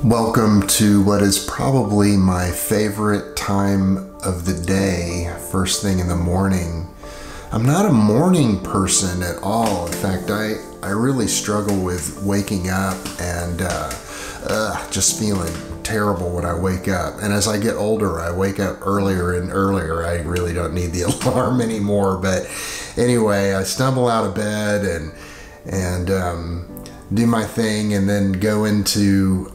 Welcome to what is probably my favorite time of the day, first thing in the morning. I'm not a morning person at all. In fact, I really struggle with waking up and just feeling terrible when I wake up. And as I get older, I wake up earlier and earlier. I really don't need the alarm anymore. But anyway, I stumble out of bed and do my thing, and then go into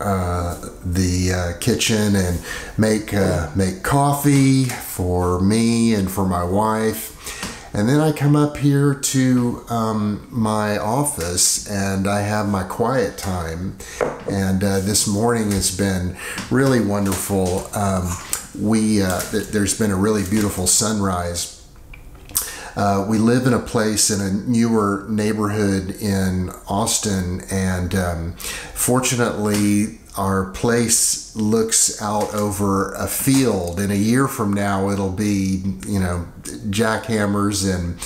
the kitchen and make coffee for me and for my wife. And then I come up here to my office and I have my quiet time. And this morning has been really wonderful. There's been a really beautiful sunrise. We live in a place in a newer neighborhood in Austin, and fortunately our place looks out over a field. In a year from now it'll be, jackhammers and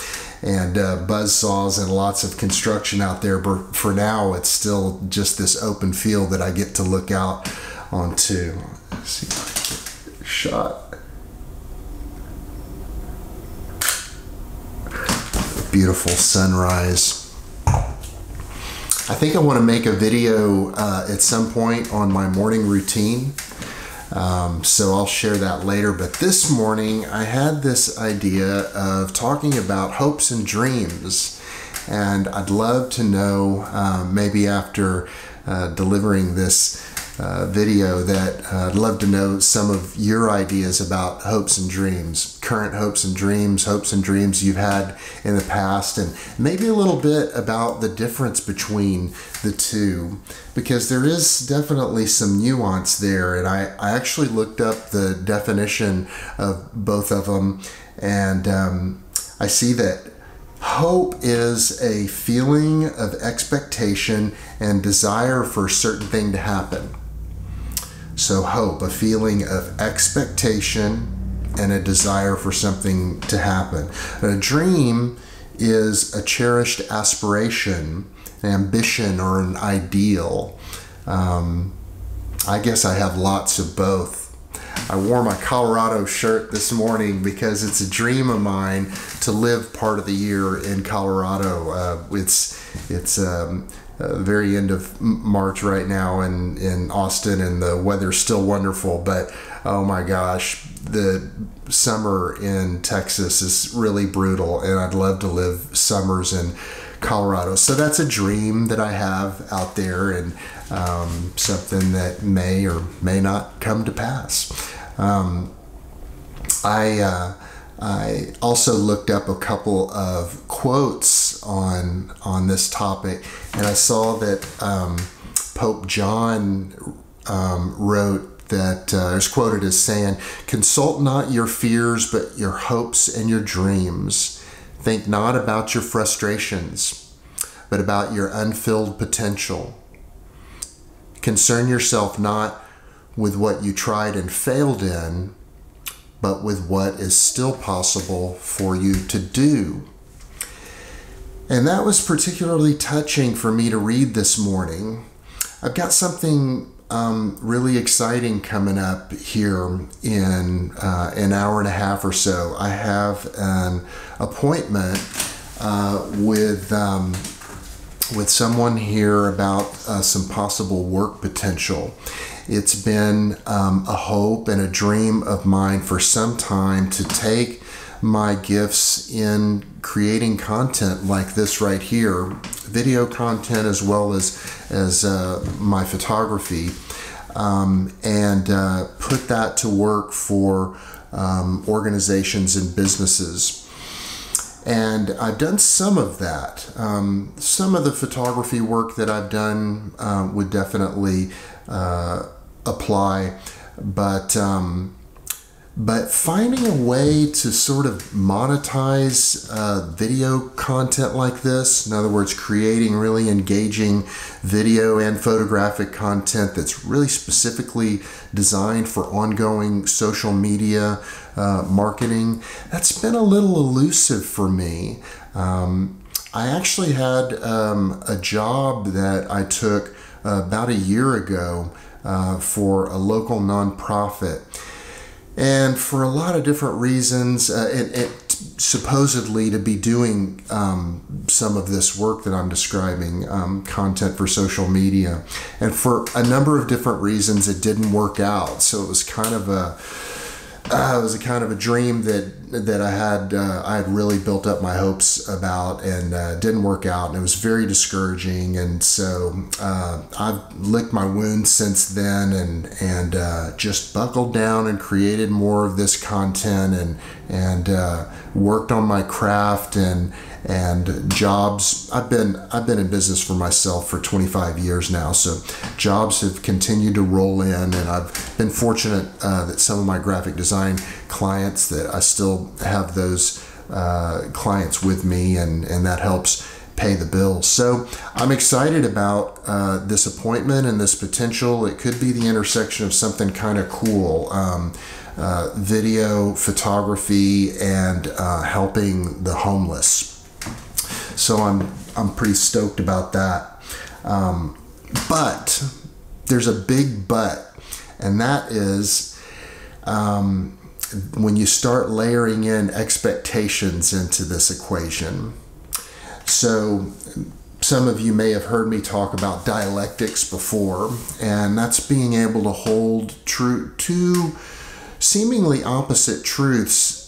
buzzsaws and lots of construction out there, but for now it's still just this open field that I get to look out onto. Let's see if I can get a shot. Beautiful sunrise. I think I want to make a video at some point on my morning routine, so I'll share that later. But this morning I had this idea of talking about hopes and dreams, and I'd love to know, maybe after delivering this video, that I'd love to know some of your ideas about hopes and dreams, current hopes and dreams you've had in the past, and maybe a little bit about the difference between the two, because there is definitely some nuance there. And I actually looked up the definition of both of them, and I see that hope is a feeling of expectation and desire for a certain thing to happen. So hope, a feeling of expectation and a desire for something to happen. A dream is a cherished aspiration, an ambition, or an ideal. I guess I have lots of both. I wore my Colorado shirt this morning because it's a dream of mine to live part of the year in Colorado. It's very end of March right now in Austin, and the weather's still wonderful, but oh my gosh, the summer in Texas is really brutal, and I'd love to live summers in Colorado. So that's a dream that I have out there, and something that may or may not come to pass. I also looked up a couple of quotes on this topic, and I saw that Pope John wrote that, is quoted as saying, "Consult not your fears, but your hopes and your dreams. Think not about your frustrations, but about your unfilled potential. Concern yourself not with what you tried and failed in, but with what is still possible for you to do." And that was particularly touching for me to read this morning. I've got something really exciting coming up here in an hour and a half or so. I have an appointment with someone here about some possible work potential. It's been a hope and a dream of mine for some time to take my gifts in creating content like this right here, video content as well as my photography, and put that to work for organizations and businesses. And I've done some of that. Some of the photography work that I've done would definitely apply, but finding a way to sort of monetize video content like this, in other words, creating really engaging video and photographic content that's really specifically designed for ongoing social media marketing, that's been a little elusive for me. I actually had a job that I took about a year ago for a local nonprofit. And for a lot of different reasons, supposedly to be doing some of this work that I'm describing, content for social media. And for a number of different reasons, it didn't work out. So it was kind of a dream that I had really built up my hopes about, and didn't work out, and it was very discouraging. And so I've licked my wounds since then, and just buckled down and created more of this content, and worked on my craft and jobs. I've been in business for myself for 25 years now, so jobs have continued to roll in, and I've been fortunate that some of my graphic design clients, that I still have those clients with me, and that helps pay the bills. So I'm excited about this appointment and this potential. It could be the intersection of something kind of cool. Video, photography, and helping the homeless. So I'm pretty stoked about that. But there's a big but, and that is when you start layering in expectations into this equation. So some of you may have heard me talk about dialectics before, and that's being able to hold two seemingly opposite truths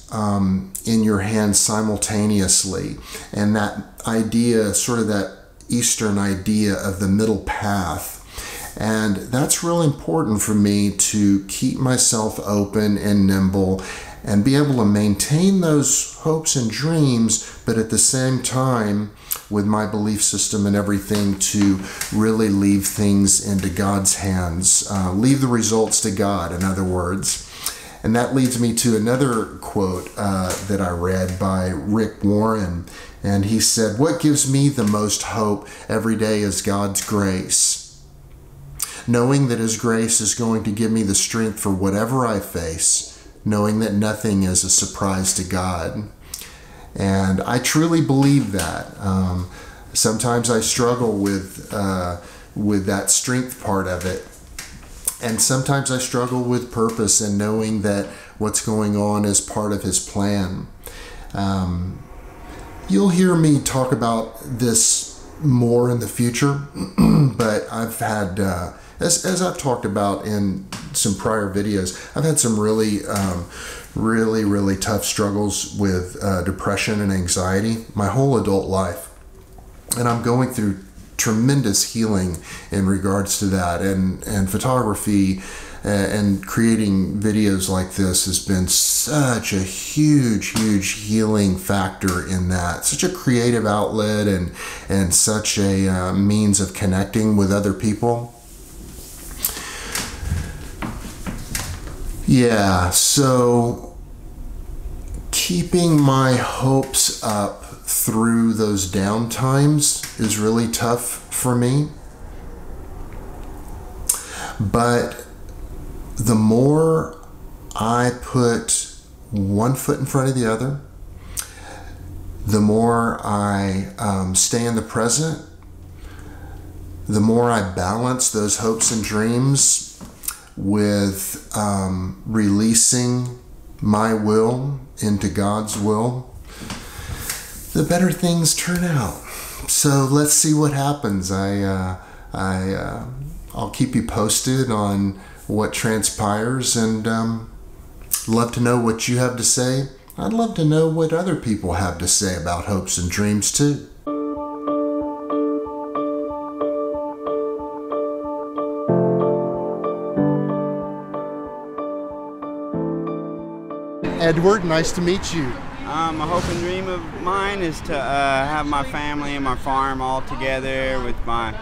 in your hands simultaneously. And that idea, sort of that Eastern idea of the middle path. And that's real important for me to keep myself open and nimble and be able to maintain those hopes and dreams, but at the same time, with my belief system and everything, to really leave things into God's hands. Leave the results to God, in other words. And that leads me to another quote that I read by Rick Warren. And he said, "What gives me the most hope every day is God's grace. Knowing that His grace is going to give me the strength for whatever I face, knowing that nothing is a surprise to God." And I truly believe that. Sometimes I struggle with that strength part of it. And sometimes I struggle with purpose and knowing that what's going on is part of His plan. You'll hear me talk about this more in the future, but I've had, as I've talked about in some prior videos, I've had some really tough struggles with depression and anxiety my whole adult life. And I'm going through tremendous healing in regards to that, and photography and creating videos like this has been such a huge healing factor in that. Such a creative outlet and such a means of connecting with other people. Yeah, so keeping my hopes up through those down times is really tough for me. But the more I put one foot in front of the other, the more I stay in the present, the more I balance those hopes and dreams with releasing my will into God's will, the better things turn out. So let's see what happens. I'll keep you posted on what transpires, and love to know what you have to say. I'd love to know what other people have to say about hopes and dreams too. Edward, nice to meet you. A hope and dream of mine is to have my family and my farm all together with my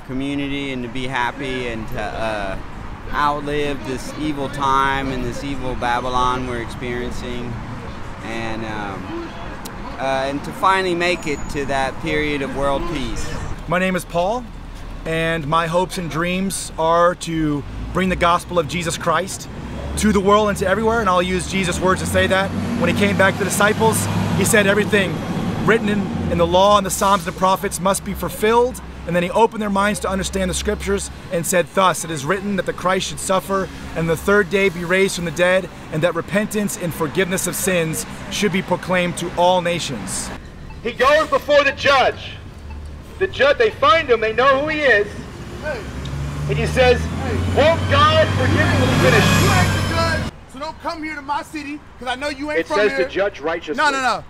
community, and to be happy, and to outlive this evil time and this evil Babylon we're experiencing, and to finally make it to that period of world peace. My name is Paul, and my hopes and dreams are to bring the gospel of Jesus Christ to the world and to everywhere, and I'll use Jesus' words to say that. When He came back to the disciples, He said everything written in the law and the Psalms and the prophets must be fulfilled, And then he opened their minds to understand the scriptures and said, "Thus it is written that the Christ should suffer and the third day be raised from the dead, and that repentance and forgiveness of sins should be proclaimed to all nations." He goes before the judge. The judge, they find him, they know who he is. And he says, "Won't God forgive me?" When he finished. You ain't the judge, so don't come here to my city, because I know you ain't from here. It says to judge righteously. No.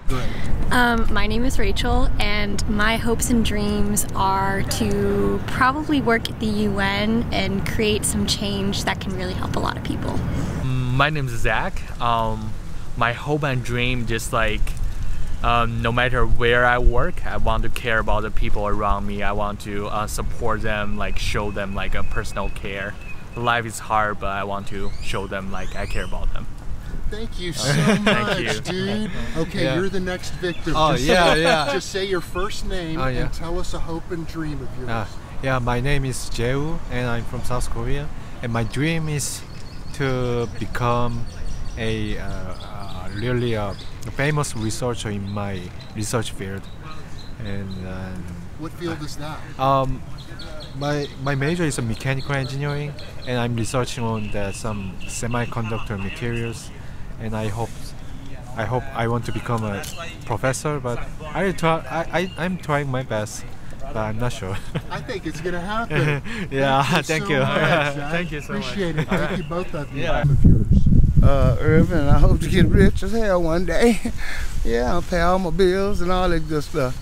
My name is Rachel, and my hopes and dreams are to probably work at the UN and create some change that can really help a lot of people. My name is Zach. My hope and dream, just like no matter where I work, I want to care about the people around me. I want to support them, like show them like a personal care. Life is hard, but I want to show them like I care about them. Thank you so much, dude. Okay, you're the next victim. Oh, Just say your first name Oh, yeah. and tell us a hope and dream of yours. Yeah, my name is Jehu, and I'm from South Korea. And my dream is to become a really famous researcher in my research field. And What field is that? my major is mechanical engineering, and I'm researching on some semiconductor materials. And I hope I want to become a professor, but I'm trying my best, but I'm not sure. I think it's gonna happen. Thank you. Thank you so much. Appreciate it. Thank you both of you. Yeah. Of yours. Irvin, and I hope to get rich as hell one day. I'll pay all my bills and all that good stuff.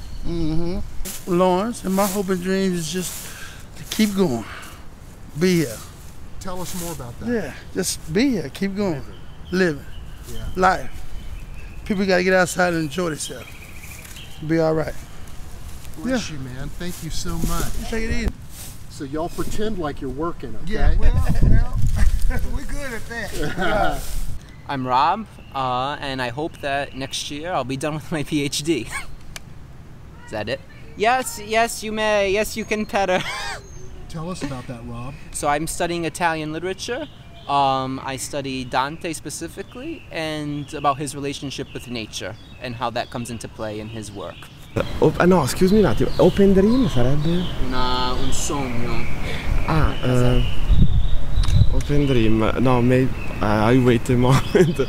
Lawrence, and my hope and dreams is just to keep going. Be here. Tell us more about that. Yeah, just be here. Keep going. Living. Yeah. Life. People got to get outside and enjoy themselves. Be all right. Bless you, man. Thank you so much. Take it easy. So y'all pretend like you're working, okay? Yeah, well, we're good at that. I'm Rob, and I hope that next year I'll be done with my PhD. Is that it? Yes, you may. Yes, you can pet her. Tell us about that, Rob. So I'm studying Italian literature. I study Dante specifically, and about his relationship with nature and how that comes into play in his work. No, excuse me un attimo. Open dream sarebbe? Un sogno. Open dream. No, I wait a moment.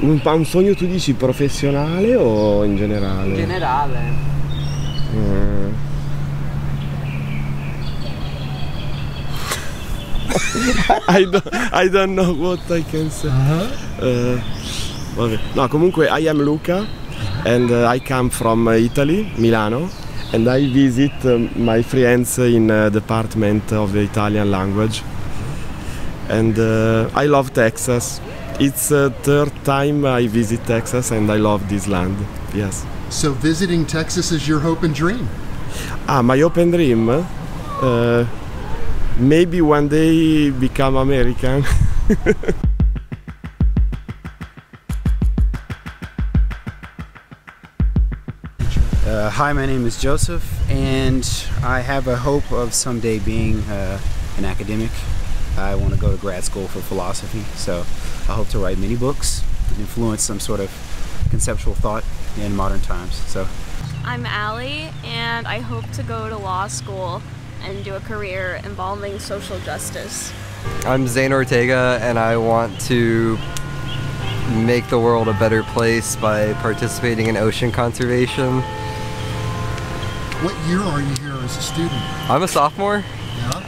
Un sogno tu dici professionale o in generale? In generale. I don't know what I can say. Vabbè. No, comunque I am Luca, and I come from Italy, Milano, and I visit my friends in department of the Italian language. And I love Texas. It's the third time I visit Texas, and I love this land. Yes. So visiting Texas is your hope and dream? My open dream? Maybe one day become American. Hi, my name is Joseph, and I have a hope of someday being an academic. I want to go to grad school for philosophy, so I hope to write many books and influence some sort of conceptual thought in modern times. So, I'm Allie, and I hope to go to law school and do a career involving social justice. I'm Zane Ortega, and I want to make the world a better place by participating in ocean conservation. What year are you here as a student? I'm a sophomore. Yeah.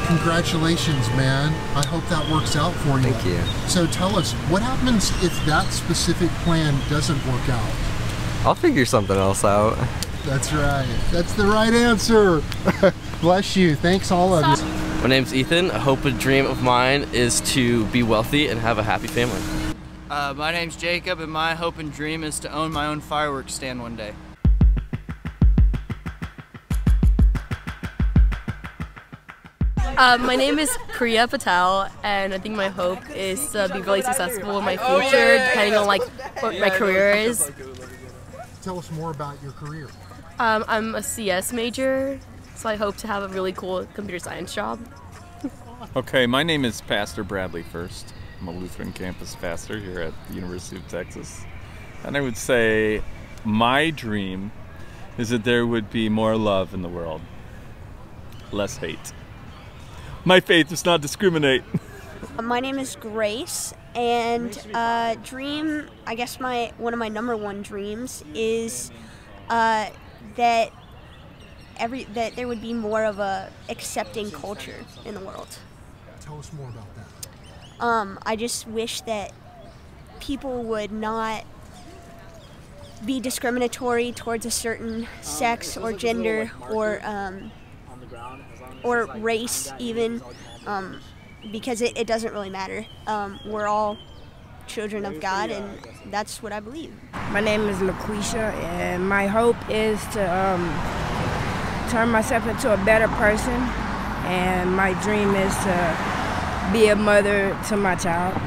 Congratulations, man. I hope that works out for you. Thank you. So tell us, what happens if that specific plan doesn't work out? I'll figure something else out. That's right. That's the right answer. Bless you. Thanks all of you. My name's Ethan. A hope and dream of mine is to be wealthy and have a happy family. My name's Jacob, and my hope and dream is to own my own fireworks stand one day. My name is Priya Patel, and I think my hope is to be really successful in my future, depending on like what my career is. Tell us more about your career. I'm a CS major, so I hope to have a really cool computer science job. Okay, my name is Pastor Bradley First. I'm a Lutheran campus pastor here at the University of Texas. And I would say my dream is that there would be more love in the world, less hate. My faith does not discriminate. My name is Grace, and dream, I guess one of my number one dreams is that there would be more of a accepting culture in the world. Tell us more about that. I just wish that people would not be discriminatory towards a certain sex or gender or race even, because it doesn't really matter. We're all children of God, and that's what I believe. My name is LaQuisha, and my hope is to turn myself into a better person, and my dream is to be a mother to my child.